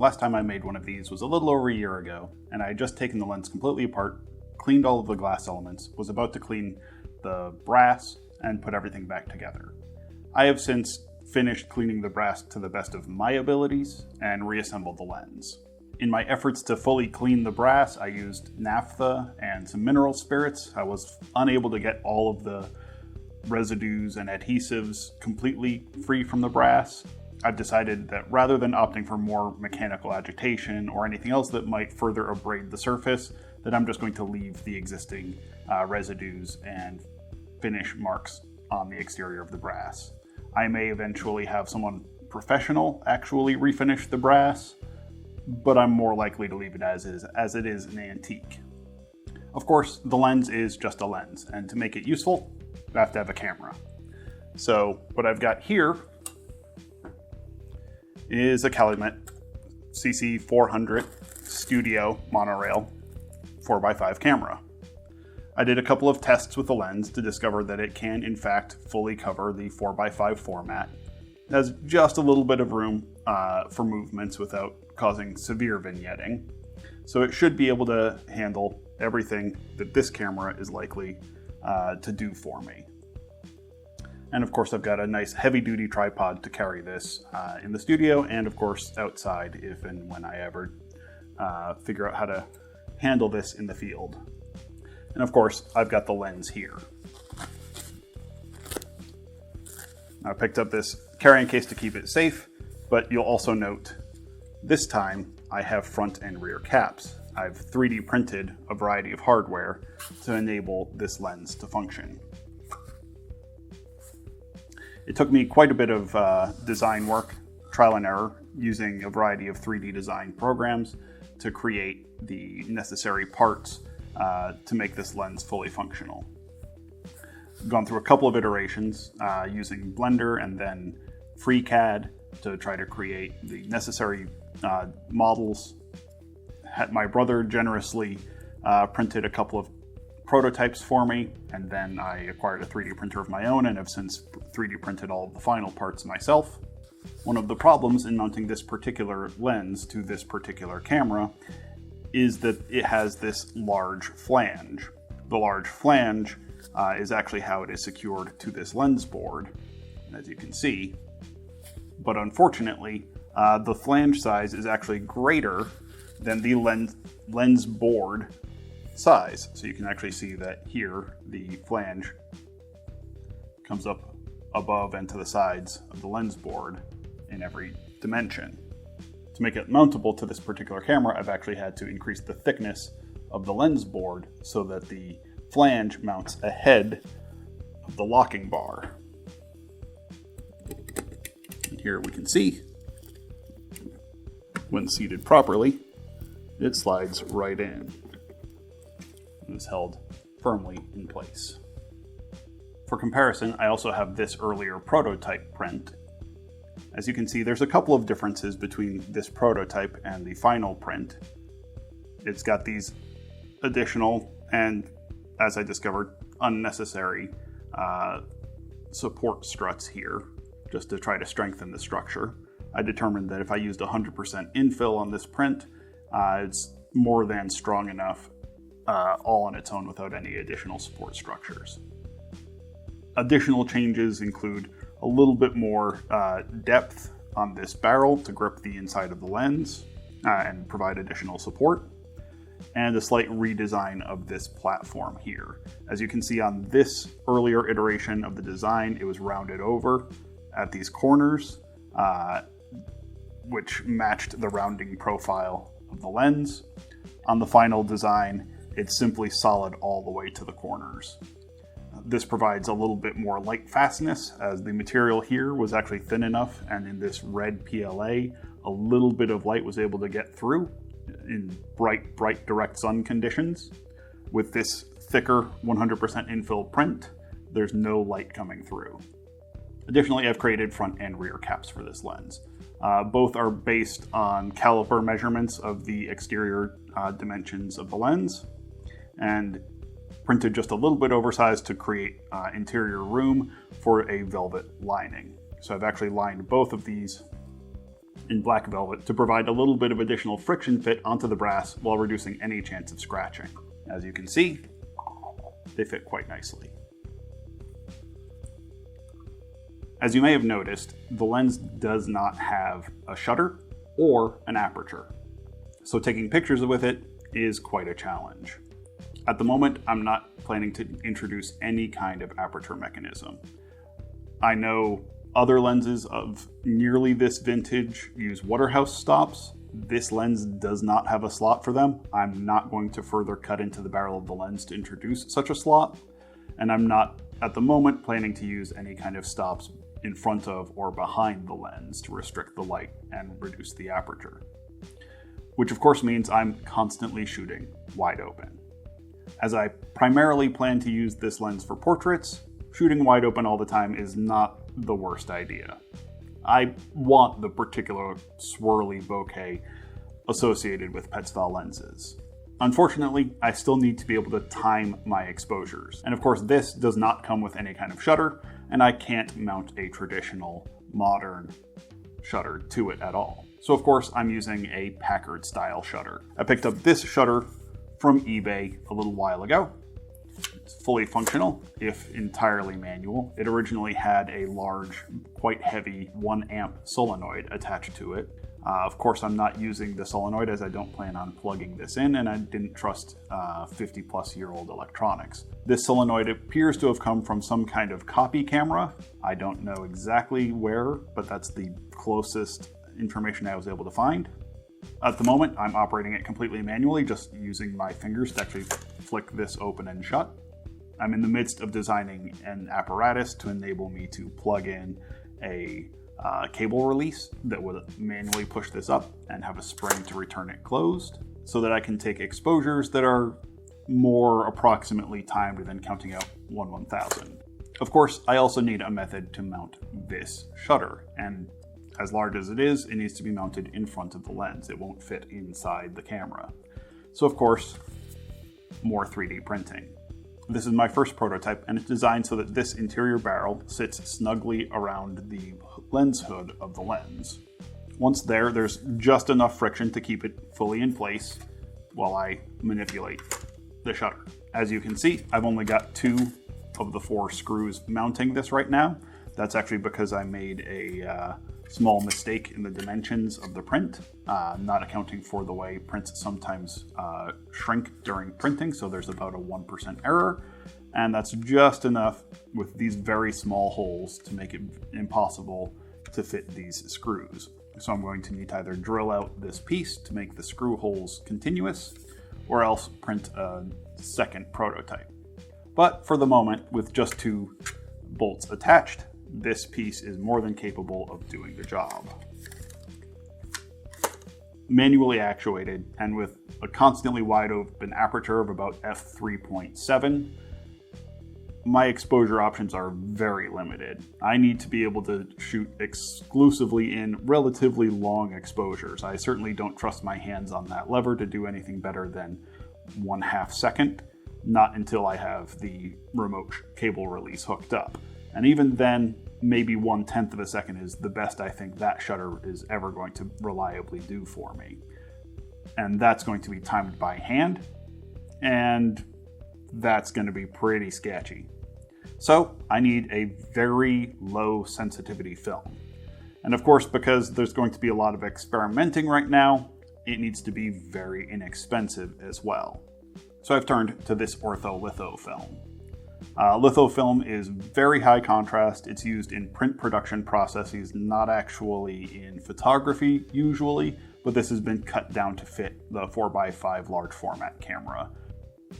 Last time I made one of these was a little over a year ago, and I had just taken the lens completely apart, cleaned all of the glass elements, was about to clean the brass, and put everything back together. I have since finished cleaning the brass to the best of my abilities and reassembled the lens. In my efforts to fully clean the brass, I used naphtha and some mineral spirits. I was unable to get all of the residues and adhesives completely free from the brass. I've decided that rather than opting for more mechanical agitation or anything else that might further abrade the surface, that I'm just going to leave the existing residues and finish marks on the exterior of the brass. I may eventually have someone professional actually refinish the brass, but I'm more likely to leave it as it is an antique. Of course, the lens is just a lens, and to make it useful, I have to have a camera. So what I've got here is a Calumet CC400 Studio monorail 4x5 camera. I did a couple of tests with the lens to discover that it can in fact fully cover the 4x5 format. It has just a little bit of room for movements without causing severe vignetting. So it should be able to handle everything that this camera is likely to do for me. And of course I've got a nice heavy-duty tripod to carry this in the studio, and of course outside if and when I ever figure out how to handle this in the field. And of course I've got the lens here. I picked up this carrying case to keep it safe, but you'll also note this time I have front and rear caps. I've 3D printed a variety of hardware to enable this lens to function. It took me quite a bit of design work, trial and error, using a variety of 3D design programs to create the necessary parts to make this lens fully functional. I've gone through a couple of iterations using Blender and then FreeCAD to try to create the necessary models. My brother generously printed a couple of prototypes for me, and then I acquired a 3D printer of my own and have since 3D printed all of the final parts myself. One of the problems in mounting this particular lens to this particular camera is that it has this large flange. The large flange is actually how it is secured to this lens board, as you can see. But unfortunately, the flange size is actually greater than the lens board size. So you can actually see that here the flange comes up above and to the sides of the lens board in every dimension. To make it mountable to this particular camera, I've actually had to increase the thickness of the lens board so that the flange mounts ahead of the locking bar. And here we can see, when seated properly, it slides right in and is held firmly in place. For comparison, I also have this earlier prototype print. As you can see, there's a couple of differences between this prototype and the final print. It's got these additional and, as I discovered, unnecessary support struts here, just to try to strengthen the structure. I determined that if I used 100% infill on this print, it's more than strong enough all on its own without any additional support structures. Additional changes include a little bit more depth on this barrel to grip the inside of the lens and provide additional support, and a slight redesign of this platform here. As you can see on this earlier iteration of the design, it was rounded over at these corners, which matched the rounding profile of the lens. On the final design, it's simply solid all the way to the corners. This provides a little bit more light fastness, as the material here was actually thin enough, and in this red PLA, a little bit of light was able to get through in bright direct sun conditions. With this thicker 100% infill print, there's no light coming through. Additionally, I've created front and rear caps for this lens. Both are based on caliper measurements of the exterior dimensions of the lens, and printed just a little bit oversized to create interior room for a velvet lining. So I've actually lined both of these in black velvet to provide a little bit of additional friction fit onto the brass while reducing any chance of scratching. As you can see, they fit quite nicely. As you may have noticed, the lens does not have a shutter or an aperture, so taking pictures with it is quite a challenge. At the moment, I'm not planning to introduce any kind of aperture mechanism. I know other lenses of nearly this vintage use Waterhouse stops. This lens does not have a slot for them. I'm not going to further cut into the barrel of the lens to introduce such a slot, and I'm not, at the moment, planning to use any kind of stops in front of or behind the lens to restrict the light and reduce the aperture. Which of course means I'm constantly shooting wide open. As I primarily plan to use this lens for portraits, shooting wide open all the time is not the worst idea. I want the particular swirly bokeh associated with Petzval lenses. Unfortunately, I still need to be able to time my exposures. And of course, this does not come with any kind of shutter, and I can't mount a traditional modern shutter to it at all. So of course, I'm using a Packard style shutter. I picked up this shutter from eBay a little while ago. It's fully functional, if entirely manual. It originally had a large, quite heavy 1 amp solenoid attached to it. Of course, I'm not using the solenoid as I don't plan on plugging this in, and I didn't trust 50-plus-year-old electronics. This solenoid appears to have come from some kind of copy camera. I don't know exactly where, but that's the closest information I was able to find. At the moment, I'm operating it completely manually, just using my fingers to actually flick this open and shut. I'm in the midst of designing an apparatus to enable me to plug in a cable release that would manually push this up and have a spring to return it closed, so that I can take exposures that are more approximately timed than counting out 1/1000. Of course, I also need a method to mount this shutter, and as large as it is, it needs to be mounted in front of the lens. It won't fit inside the camera. So of course, more 3D printing. This is my first prototype, and it's designed so that this interior barrel sits snugly around the lens hood of the lens. Once there, there's just enough friction to keep it fully in place while I manipulate the shutter. As you can see, I've only got 2 of the 4 screws mounting this right now. That's actually because I made a small mistake in the dimensions of the print, not accounting for the way prints sometimes shrink during printing, so there's about a 1% error, and that's just enough with these very small holes to make it impossible to fit these screws. So I'm going to need to either drill out this piece to make the screw holes continuous, or else print a second prototype. But for the moment, with just 2 bolts attached, this piece is more than capable of doing the job. Manually actuated, and with a constantly wide open aperture of about f3.7, my exposure options are very limited. I need to be able to shoot exclusively in relatively long exposures. I certainly don't trust my hands on that lever to do anything better than 1/2 second, not until I have the remote cable release hooked up. And even then, maybe 1/10 of a second is the best I think that shutter is ever going to reliably do for me. And that's going to be timed by hand, and that's going to be pretty sketchy. So I need a very low sensitivity film. And of course, because there's going to be a lot of experimenting right now, it needs to be very inexpensive as well. So I've turned to this ortholitho film. Litho film is very high contrast. It's used in print production processes, not actually in photography usually, but this has been cut down to fit the 4x5 large format camera.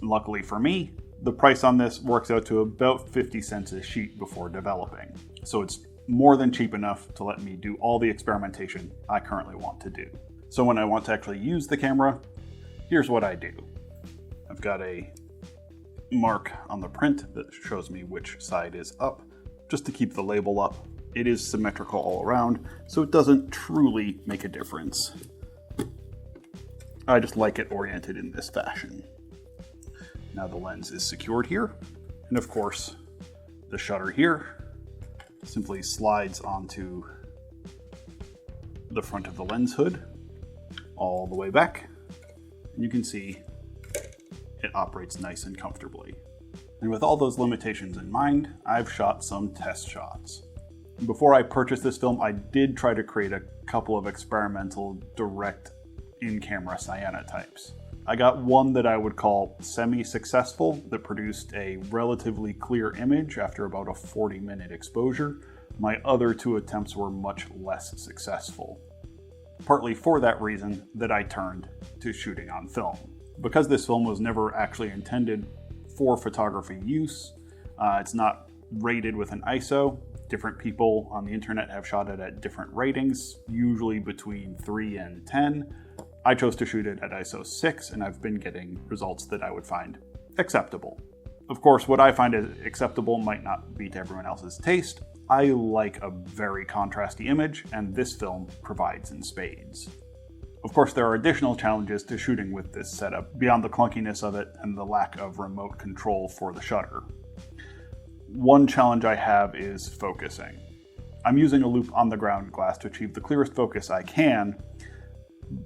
Luckily for me, the price on this works out to about 50 cents a sheet before developing. So it's more than cheap enough to let me do all the experimentation I currently want to do. So when I want to actually use the camera, here's what I do. I've got a mark on the print that shows me which side is up, just to keep the label up. It is symmetrical all around, so it doesn't truly make a difference. I just like it oriented in this fashion. Now the lens is secured here, and of course the shutter here simply slides onto the front of the lens hood all the way back, and you can see it operates nice and comfortably. And with all those limitations in mind, I've shot some test shots. Before I purchased this film, I did try to create a couple of experimental direct in-camera cyanotypes. I got one that I would call semi-successful that produced a relatively clear image after about a 40-minute exposure. My other two attempts were much less successful. Partly for that reason that I turned to shooting on film. Because this film was never actually intended for photography use, it's not rated with an ISO. Different people on the internet have shot it at different ratings, usually between 3 and 10. I chose to shoot it at ISO 6, and I've been getting results that I would find acceptable. Of course, what I find acceptable might not be to everyone else's taste. I like a very contrasty image, and this film provides in spades. Of course, there are additional challenges to shooting with this setup, beyond the clunkiness of it and the lack of remote control for the shutter. One challenge I have is focusing. I'm using a loupe on the ground glass to achieve the clearest focus I can,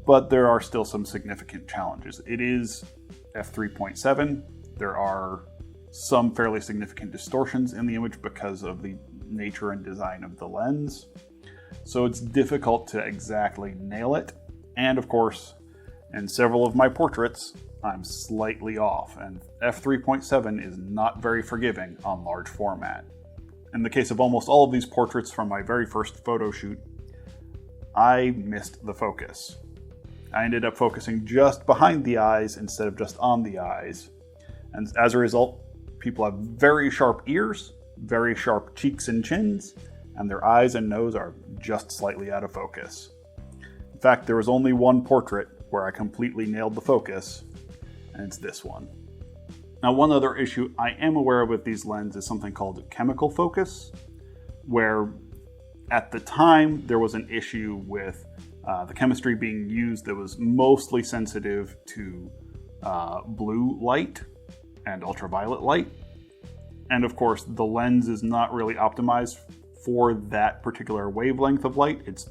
but there are still some significant challenges. It is f3.7. There are some fairly significant distortions in the image because of the nature and design of the lens. So it's difficult to exactly nail it. And of course, in several of my portraits, I'm slightly off, and f3.7 is not very forgiving on large format. In the case of almost all of these portraits from my very first photo shoot, I missed the focus. I ended up focusing just behind the eyes instead of just on the eyes. And as a result, people have very sharp ears, very sharp cheeks and chins, and their eyes and nose are just slightly out of focus. In fact, there was only one portrait where I completely nailed the focus, and it's this one. Now, one other issue I am aware of with these lenses is something called chemical focus, where at the time there was an issue with the chemistry being used that was mostly sensitive to blue light and ultraviolet light. And of course, the lens is not really optimized for that particular wavelength of light. It's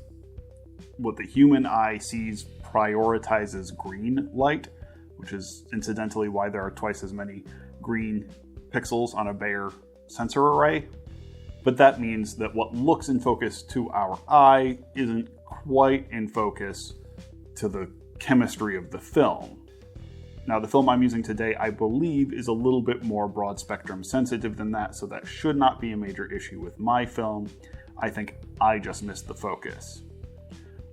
what the human eye sees prioritizes green light, which is incidentally why there are twice as many green pixels on a Bayer sensor array. But that means that what looks in focus to our eye isn't quite in focus to the chemistry of the film. Now, the film I'm using today, I believe, is a little bit more broad spectrum sensitive than that, so that should not be a major issue with my film. I think I just missed the focus.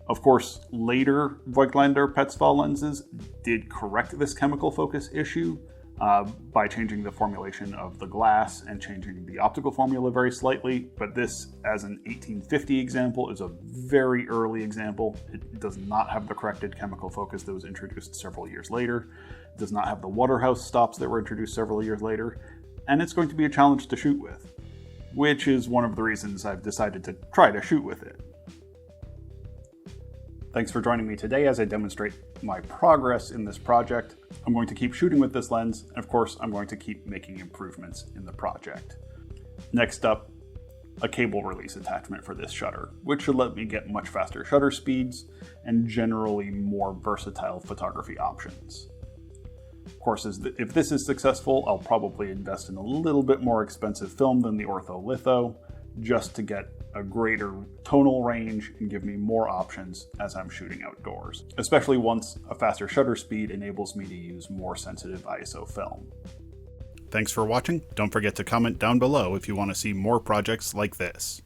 Of course, later Voigtlander Petzval lenses did correct this chemical focus issue by changing the formulation of the glass and changing the optical formula very slightly, but this, as an 1850 example, is a very early example. It does not have the corrected chemical focus that was introduced several years later. It does not have the Waterhouse stops that were introduced several years later, and it's going to be a challenge to shoot with, which is one of the reasons I've decided to try to shoot with it. Thanks for joining me today as I demonstrate my progress in this project. I'm going to keep shooting with this lens, and of course, I'm going to keep making improvements in the project. Next up, a cable release attachment for this shutter, which should let me get much faster shutter speeds and generally more versatile photography options. Of course, if this is successful, I'll probably invest in a little bit more expensive film than the ortholitho, just to get a greater tonal range and give me more options as I'm shooting outdoors, especially once a faster shutter speed enables me to use more sensitive ISO film. Thanks for watching. Don't forget to comment down below if you want to see more projects like this.